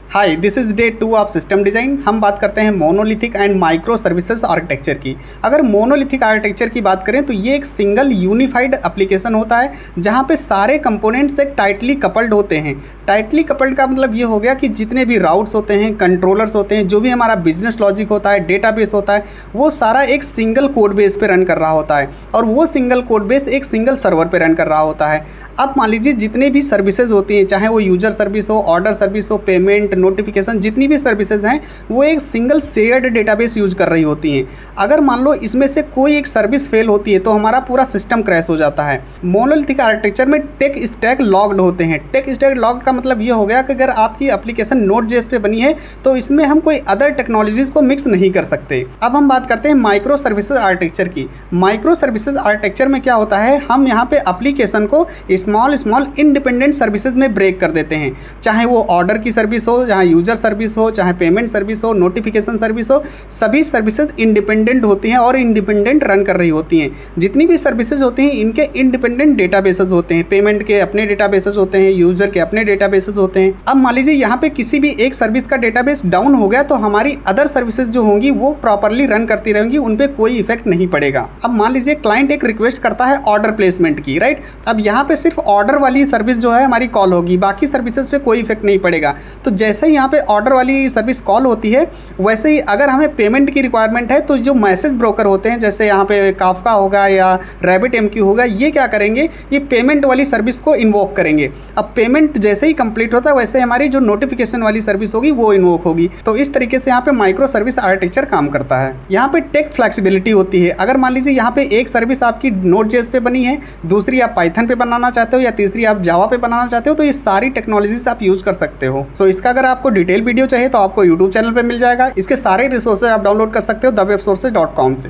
Hi, this is day 2 of system design. हम बात करते हैं monolithic and micro services architecture की। अगर मोनोलिथिक आर्किटेक्चर की बात करें तो ये एक सिंगल यूनिफाइड एप्लीकेशन होता है जहाँ पे सारे कंपोनेंट्स एक टाइटली कपल्ड होते हैं। टाइटली कपल्ड का मतलब ये हो गया कि जितने भी राउट्स होते हैं, कंट्रोलर्स होते हैं, जो भी हमारा बिजनेस लॉजिक होता है, डेटाबेस होता है, वो सारा एक सिंगल कोड बेस पे रन कर रहा होता है और वो सिंगल कोड बेस एक सिंगल सर्वर पे रन कर रहा होता है। अब मान लीजिए जितने भी सर्विसेज होती हैं, चाहे वो यूजर सर्विस हो, ऑर्डर सर्विस हो, पेमेंट, नोटिफिकेशन, जितनी भी सर्विसेज हैं वो एक सिंगल शेयर्ड डेटाबेस यूज़ कर रही होती हैं। अगर मान लो इसमें से कोई एक सर्विस फेल होती है तो हमारा पूरा सिस्टम क्रैश हो जाता है। मोनोलिथिक आर्किटेक्चर में टेक स्टैक लॉक्ड होते हैं। टेक स्टैक लॉक्ड का मतलब ये हो गया कि अगर आपकी एप्लीकेशन नोड.जेएस पे बनी है तो इसमें हम कोई अदर टेक्नोलॉजीज़ को मिक्स नहीं कर सकते। अब हम बात करते हैं माइक्रो सर्विसेज आर्किटेक्चर की। माइक्रो सर्विसेज आर्किटेक्चर में क्या होता है, हम यहाँ पे एप्लीकेशन को स्मॉल इंडिपेंडेंट सर्विसेज में ब्रेक कर देते हैं। चाहे वो ऑर्डर की सर्विस हो, चाहे यूजर सर्विस हो, चाहे पेमेंट सर्विस हो, नोटिफिकेशन सर्विस हो, सभी सर्विसेज इंडिपेंडेंट होती हैं और इंडिपेंडेंट रन कर रही होती हैं। जितनी भी सर्विसेज होती हैं इनके इंडिपेंडेंट डेटाबेसेस होते हैं। पेमेंट के अपने डेटाबेसेस होते हैं, यूजर के अपने डेटाबेसेस होते हैं। अब मान लीजिए यहाँ पे किसी भी एक सर्विस का डेटाबेस डाउन हो गया तो हमारी अदर सर्विसेज जो होंगी वो प्रॉपरली रन करती रहेंगी, उन पर कोई इफेक्ट नहीं पड़ेगा। अब मान लीजिए क्लाइंट एक रिक्वेस्ट करता है ऑर्डर प्लेसमेंट की, राइट। अब यहाँ पे सिर्फ ऑर्डर वाली सर्विस जो है हमारी कॉल होगी, बाकी सर्विसेज पे कोई इफेक्ट नहीं पड़ेगा। तो जैसे ही यहाँ पे ऑर्डर वाली सर्विस कॉल होती है वैसे ही अगर हमें पेमेंट की रिक्वायरमेंट है तो जो मैसेज ब्रोकर होते हैं, जैसे यहाँ पे काफका होगा या RabbitMQ होगा, ये क्या करेंगे, ये पेमेंट वाली सर्विस को इन्वोक करेंगे। अब पेमेंट जैसे ही कंप्लीट होता है वैसे हमारी जो नोटिफिकेशन वाली सर्विस होगी वो इन्वोक होगी। तो इस तरीके से यहाँ पे माइक्रो सर्विस आर्किटेक्चर काम करता है। यहाँ पे टेक फ्लेक्सिबिलिटी होती है। अगर मान लीजिए यहाँ पे एक सर्विस आपकी नोड.जेएस पे बनी है, दूसरी आप पाइथन पे बनाना चाहते हो या तीसरी आप जावा पे बनाना चाहते हो, तो ये सारी टेक्नोलॉजीज आप यूज कर सकते हो। सो इसका अगर आपको डिटेल वीडियो चाहिए तो आपको यूट्यूब चैनल पे मिल जाएगा। इसके सारे रिसोर्सेज आप डाउनलोड कर सकते हो theWebSources.com से।